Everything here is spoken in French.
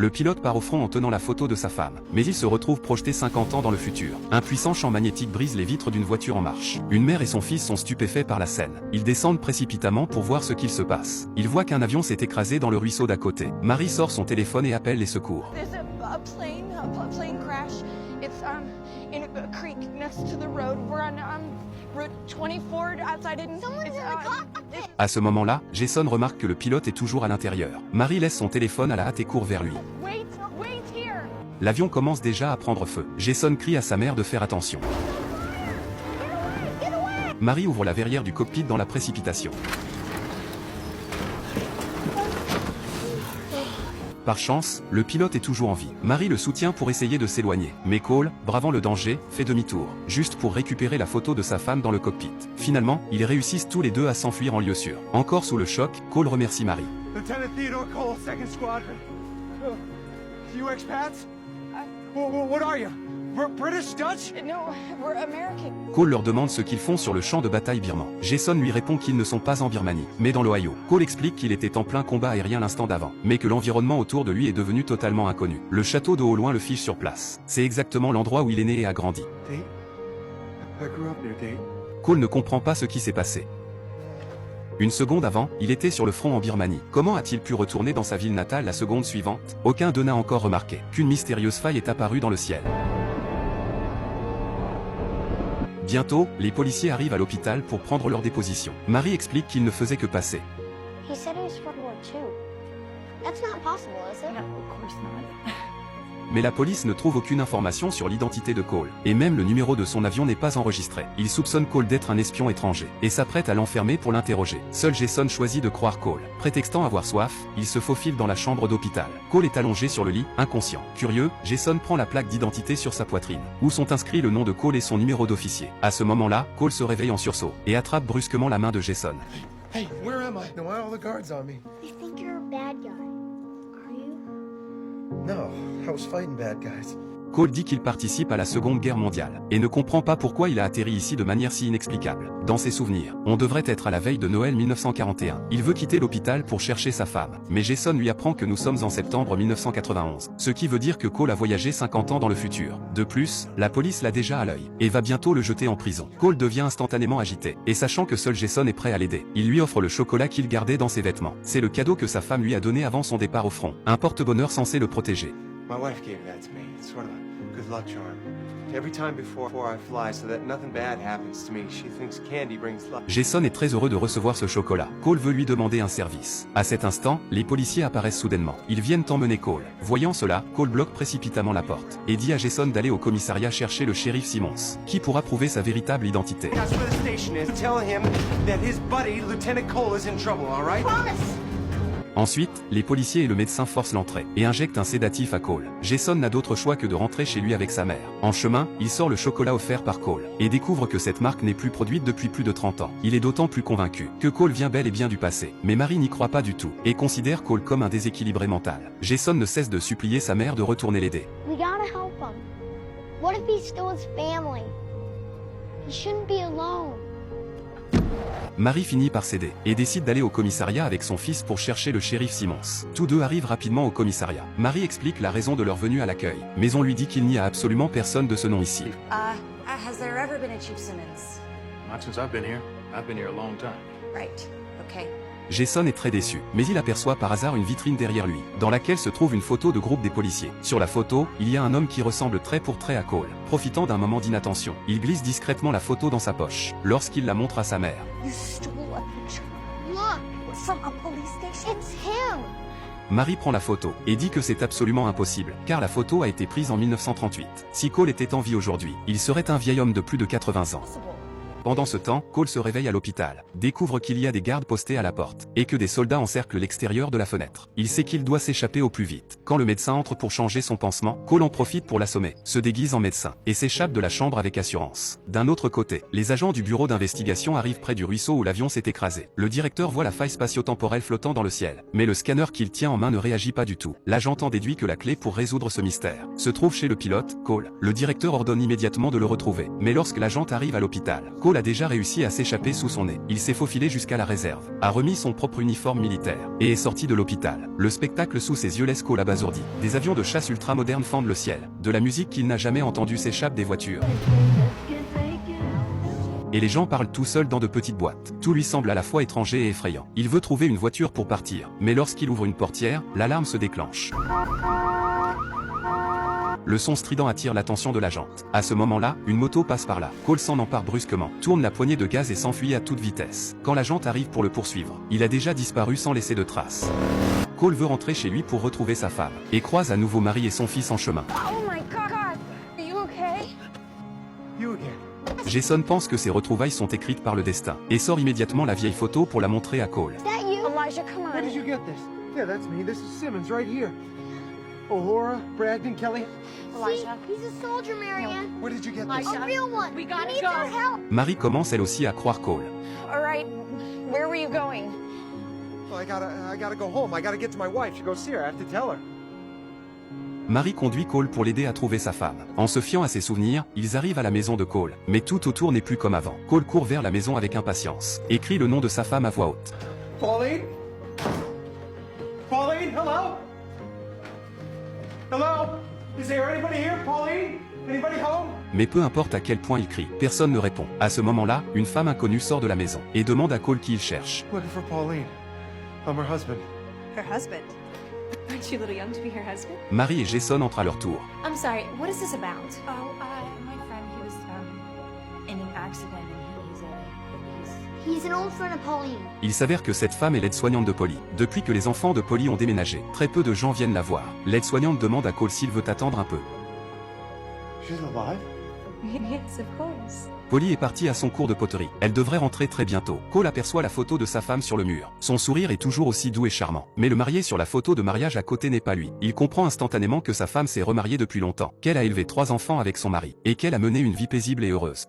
Le pilote part au front en tenant la photo de sa femme. Mais il se retrouve projeté 50 ans dans le futur. Un puissant champ magnétique brise les vitres d'une voiture en marche. Une mère et son fils sont stupéfaits par la scène. Ils descendent précipitamment pour voir ce qu'il se passe. Ils voient qu'un avion s'est écrasé dans le ruisseau d'à côté. Marie sort son téléphone et appelle les secours. Plane crash. It's in a creek next to the road. We're on Route 24 outside Eden. Someone's in the cockpit. À ce moment-là, Jason remarque que le pilote est toujours à l'intérieur. Marie laisse son téléphone à la hâte et court vers lui. Wait here. L'avion commence déjà à prendre feu. Jason crie à sa mère de faire attention. Get away. Marie ouvre la verrière du cockpit dans la précipitation. Par chance, le pilote est toujours en vie. Marie le soutient pour essayer de s'éloigner. Mais Cole, bravant le danger, fait demi-tour, juste pour récupérer la photo de sa femme dans le cockpit. Finalement, ils réussissent tous les deux à s'enfuir en lieu sûr. Encore sous le choc, Cole remercie Marie. Lieutenant Theodore Cole, 2nd Squadron. You expats? What are you? British, Dutch? No, we're American. Cole leur demande ce qu'ils font sur le champ de bataille birman. Jason lui répond qu'ils ne sont pas en Birmanie, mais dans l'Ohio. Cole explique qu'il était en plein combat aérien l'instant d'avant, mais que l'environnement autour de lui est devenu totalement inconnu. Le château de au loin le fiche sur place. C'est exactement l'endroit où il est né et a grandi. Cole ne comprend pas ce qui s'est passé. Une seconde avant, il était sur le front en Birmanie. Comment a-t-il pu retourner dans sa ville natale la seconde suivante? Aucun d'eux n'a encore remarqué qu'une mystérieuse faille est apparue dans le ciel. Bientôt, les policiers arrivent à l'hôpital pour prendre leur déposition. Marie explique qu'il ne faisait que passer. He said he was from World War II. That's not possible, is it? No, of course not. Mais la police ne trouve aucune information sur l'identité de Cole. Et même le numéro de son avion n'est pas enregistré. Il soupçonne Cole d'être un espion étranger, et s'apprête à l'enfermer pour l'interroger. Seul Jason choisit de croire Cole. Prétextant avoir soif, il se faufile dans la chambre d'hôpital. Cole est allongé sur le lit, inconscient. Curieux, Jason prend la plaque d'identité sur sa poitrine, où sont inscrits le nom de Cole et son numéro d'officier. À ce moment-là, Cole se réveille en sursaut, et attrape brusquement la main de Jason. Hey, where am I? No, why are all the guards on me? They think you're a bad guy. Are you? No, I was fighting bad guys. Cole dit qu'il participe à la Seconde Guerre mondiale, et ne comprend pas pourquoi il a atterri ici de manière si inexplicable. Dans ses souvenirs, on devrait être à la veille de Noël 1941. Il veut quitter l'hôpital pour chercher sa femme, mais Jason lui apprend que nous sommes en septembre 1991, ce qui veut dire que Cole a voyagé 50 ans dans le futur. De plus, la police l'a déjà à l'œil, et va bientôt le jeter en prison. Cole devient instantanément agité, et sachant que seul Jason est prêt à l'aider, il lui offre le chocolat qu'il gardait dans ses vêtements. C'est le cadeau que sa femme lui a donné avant son départ au front, un porte-bonheur censé le protéger. My wife gave that to me. It's sort of a good luck charm. Every time before I fly, so that nothing bad happens to me, she thinks candy brings luck. Jason est très heureux de recevoir ce chocolat. Cole veut lui demander un service. À cet instant, les policiers apparaissent soudainement. Ils viennent emmener Cole. Voyant cela, Cole bloque précipitamment la porte et dit à Jason d'aller au commissariat chercher le shérif Simmons, qui pourra prouver sa véritable identité. That's where the station is. Tell him that his buddy, Lieutenant Cole, is in trouble, all right? Promise! Ensuite, les policiers et le médecin forcent l'entrée et injectent un sédatif à Cole. Jason n'a d'autre choix que de rentrer chez lui avec sa mère. En chemin, il sort le chocolat offert par Cole et découvre que cette marque n'est plus produite depuis plus de 30 ans. Il est d'autant plus convaincu que Cole vient bel et bien du passé. Mais Marie n'y croit pas du tout et considère Cole comme un déséquilibré mental. Jason ne cesse de supplier sa mère de retourner l'aider. We gotta help him. What if he's still his family? He shouldn't be alone. Marie finit par céder et décide d'aller au commissariat avec son fils pour chercher le shérif Simmons. Tous deux arrivent rapidement au commissariat. Marie explique la raison de leur venue à l'accueil, mais on lui dit qu'il n'y a absolument personne de ce nom ici. Has there ever been a Chief Simmons? Not since I've been here. I've been here a long time. Right. Okay. Jason est très déçu, mais il aperçoit par hasard une vitrine derrière lui, dans laquelle se trouve une photo de groupe des policiers. Sur la photo, il y a un homme qui ressemble trait pour trait à Cole. Profitant d'un moment d'inattention, il glisse discrètement la photo dans sa poche, lorsqu'il la montre à sa mère. You stole a picture Look, from a police station? it's him. Marie prend la photo et dit que c'est absolument impossible, car la photo a été prise en 1938. Si Cole était en vie aujourd'hui, il serait un vieil homme de plus de 80 ans. Pendant ce temps, Cole se réveille à l'hôpital, découvre qu'il y a des gardes postés à la porte, et que des soldats encerclent l'extérieur de la fenêtre. Il sait qu'il doit s'échapper au plus vite. Quand le médecin entre pour changer son pansement, Cole en profite pour l'assommer, se déguise en médecin, et s'échappe de la chambre avec assurance. D'un autre côté, les agents du bureau d'investigation arrivent près du ruisseau où l'avion s'est écrasé. Le directeur voit la faille spatio-temporelle flottant dans le ciel, mais le scanner qu'il tient en main ne réagit pas du tout. L'agent en déduit que la clé pour résoudre ce mystère se trouve chez le pilote, Cole. Le directeur ordonne immédiatement de le retrouver, mais lorsque l'agent arrive à l'hôpital, Cole Cole a déjà réussi à s'échapper sous son nez. Il s'est faufilé jusqu'à la réserve, a remis son propre uniforme militaire, et est sorti de l'hôpital. Le spectacle sous ses yeux laisse Cole abasourdi. Des avions de chasse ultra-modernes fendent le ciel. De la musique qu'il n'a jamais entendue s'échappe des voitures. Et les gens parlent tout seuls dans de petites boîtes. Tout lui semble à la fois étranger et effrayant. Il veut trouver une voiture pour partir, mais lorsqu'il ouvre une portière, l'alarme se déclenche. Le son strident attire l'attention de l'agente. À ce moment-là, une moto passe par là. Cole s'en empare brusquement, tourne la poignée de gaz et s'enfuit à toute vitesse. Quand l'agente arrive pour le poursuivre, il a déjà disparu sans laisser de traces. Cole veut rentrer chez lui pour retrouver sa femme, et croise à nouveau Marie et son fils en chemin. Oh my God! Are you okay? You again. Jason pense que ces retrouvailles sont écrites par le destin, et sort immédiatement la vieille photo pour la montrer à Cole. That you? Elijah, come Where did on. you get this? Yeah, that's me. This is Simmons right here. Aurora, Bragdon, Kelly. Elijah. He's a soldier, Marianne. Where did you get this? Elijah. A real one. We gotta He needs go. our help. Marie commence elle aussi à croire Cole. All right, where were you going? Well, I gotta go home. I gotta get to my wife. She goes see her. I have to tell her. Marie conduit Cole pour l'aider à trouver sa femme. En se fiant à ses souvenirs, ils arrivent à la maison de Cole. Mais tout autour n'est plus comme avant. Cole court vers la maison avec impatience, et crie le nom de sa femme à voix haute. Pauline? Pauline, hello? Hello? Is there anybody here? Pauline? Anybody home? Mais peu importe à quel point il crie, personne ne répond. À ce moment-là, une femme inconnue sort de la maison, et demande à Cole qui il cherche. Looking for Pauline. I'm her husband. Her husband? Aren't you a little young to be her husband? Marie et Jason entrent à leur tour. I'm sorry, what is this about? Oh, my friend, he was, in an accident and he's an old friend of Pauline. Il s'avère que cette femme est l'aide-soignante de Polly. Depuis que les enfants de Polly ont déménagé, très peu de gens viennent la voir. L'aide-soignante demande à Cole s'il veut attendre un peu. She's alive? Yes, of course. Polly est partie à son cours de poterie. Elle devrait rentrer très bientôt. Cole aperçoit la photo de sa femme sur le mur. Son sourire est toujours aussi doux et charmant. Mais le marié sur la photo de mariage à côté n'est pas lui. Il comprend instantanément que sa femme s'est remariée depuis longtemps, qu'elle a élevé 3 enfants avec son mari, et qu'elle a mené une vie paisible et heureuse.